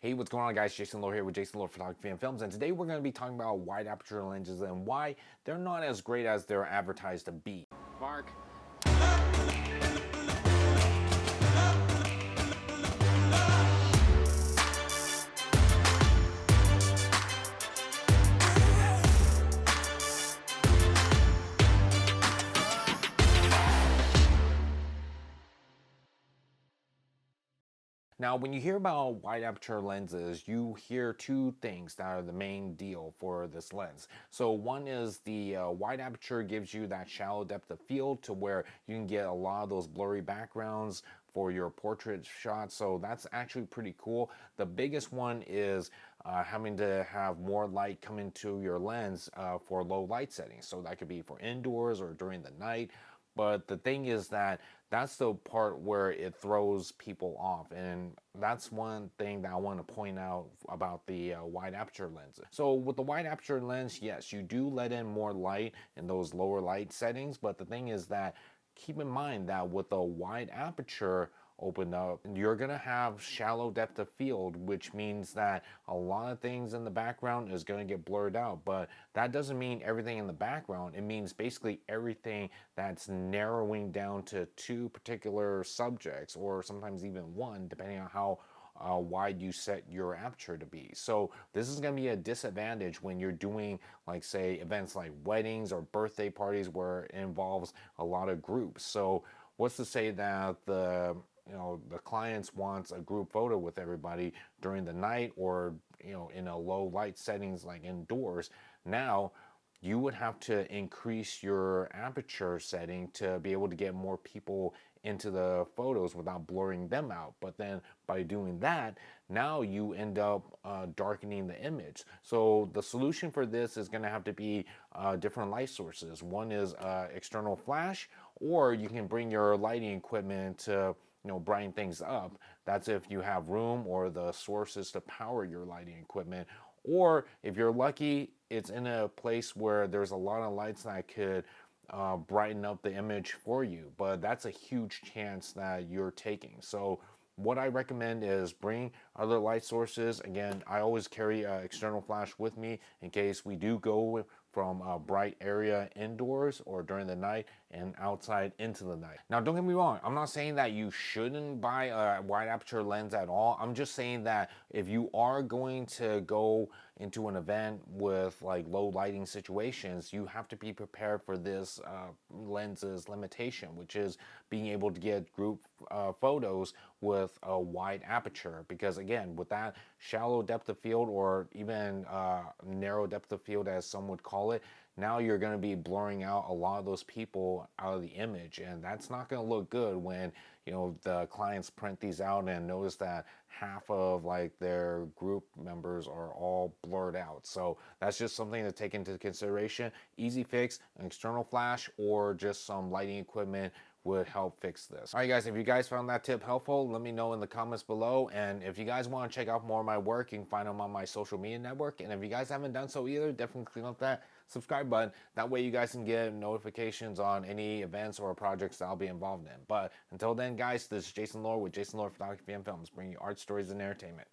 Hey, what's going on, guys? Jason Lohr here with Jason Lohr Photography and Films, and today we're going to be talking about wide aperture lenses and why they're not as great as they're advertised to be. Mark. Now, when you hear about wide aperture lenses, you hear two things that are the main deal for this lens. So one is the wide aperture gives you that shallow depth of field to where you can get a lot of those blurry backgrounds for your portrait shots. So that's actually pretty cool. The biggest one is having to have more light come into your lens for low light settings. So that could be for indoors or during the night. But the thing is that that's the part where it throws people off, and that's one thing that I want to point out about the wide aperture lens. So with the wide aperture lens, yes, you do let in more light in those lower light settings, but the thing is that keep in mind that with a wide aperture open up, you're gonna have shallow depth of field, which means that a lot of things in the background is gonna get blurred out. But that doesn't mean everything in the background. It means basically everything that's narrowing down to two particular subjects, or sometimes even one, depending on how wide you set your aperture to be. So this is going to be a disadvantage when you're doing, like, say, events like weddings or birthday parties where it involves a lot of groups. So what's to say that the clients wants a group photo with everybody during the night, or in a low light settings like indoors. Now you would have to increase your aperture setting to be able to get more people into the photos without blurring them out. But then by doing that, now you end up darkening the image. So the solution for this is going to have to be different light sources. One is external flash, or you can bring your lighting equipment to brighten things up. That's if you have room or the sources to power your lighting equipment. Or if you're lucky, it's in a place where there's a lot of lights that could brighten up the image for you. But that's a huge chance that you're taking. So what I recommend is bring other light sources. Again, I always carry external flash with me in case we do go from a bright area indoors or during the night and outside into the night. Now, don't get me wrong, I'm not saying that you shouldn't buy a wide aperture lens at all. I'm just saying that if you are going to go into an event with like low lighting situations, you have to be prepared for this lens's limitation, which is being able to get group photos with a wide aperture. Because again, with that shallow depth of field, or even narrow depth of field as some would call it, now you're going to be blurring out a lot of those people out of the image, and that's not going to look good when the clients print these out and notice that half of like their group members are all blurred out. So that's just something to take into consideration. Easy fix: an external flash or just some lighting equipment would help fix this. All right, guys, if you guys found that tip helpful, let me know in the comments below. And if you guys want to check out more of my work, you can find them on my social media network. And if you guys haven't done so either, definitely click on that subscribe button. That way you guys can get notifications on any events or projects that I'll be involved in. But until then, guys, this is Jason Lohr with Jason Lohr Photography and Films, bringing you art, stories, and entertainment.